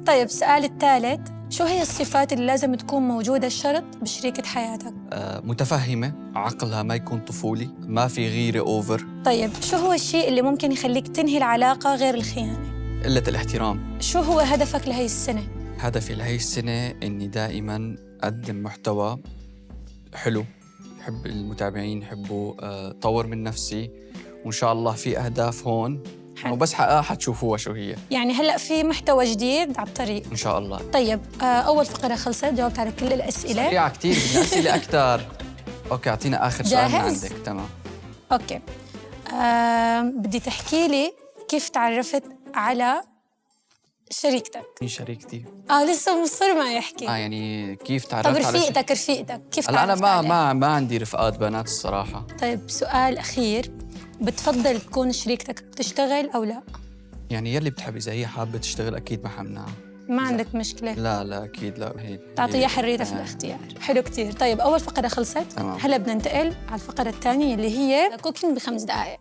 طيب السؤال الثالث، شو هي الصفات اللي لازم تكون موجودة شرط بشريكة حياتك؟ متفهمة، عقلها ما يكون طفولي، ما في غيرة أوفر. طيب شو هو الشيء اللي ممكن يخليك تنهي العلاقة غير الخيانة؟ قلة الاحترام. شو هو هدفك لهي السنة؟ هدفي لهي السنة إني دائماً أقدم محتوى حلو، حب المتابعين يحبوا، طور من نفسي، وإن شاء الله في أهداف هون وبس حققها حتشوفوها شو هي يعني هلأ في محتوى جديد على الطريق إن شاء الله. طيب أول فقرة خلصت، جاوبت على كل الأسئلة. سريعة كتير، بدنا أسئلة أكتر. أوكي، أعطينا آخر سؤال من جاهز؟ عندك. تمام. أوكي. بدي تحكي لي كيف تعرفت على شريكتك؟ مين شريكتي؟ لسه مصر ما يحكي. يعني كيف طب تعرفت على رفيقتك كيف هلا أنا تعرفت عليها؟ ما عندي رفقات بنات الصراحة. طيب سؤال أخير، بتفضل تكون شريكتك بتشتغل أو لا؟ يعني يلي بتحب، إذا هي حابة تشتغل أكيد ما حمنعها. ما عندك مشكلة؟ لا أكيد لا. هي تعطيها حريتها في الاختيار. حلو كتير. طيب أول فقرة خلصت. تمام. هلا بدنا ننتقل على الفقرة الثانية اللي هي كوكينج ب5 دقائق.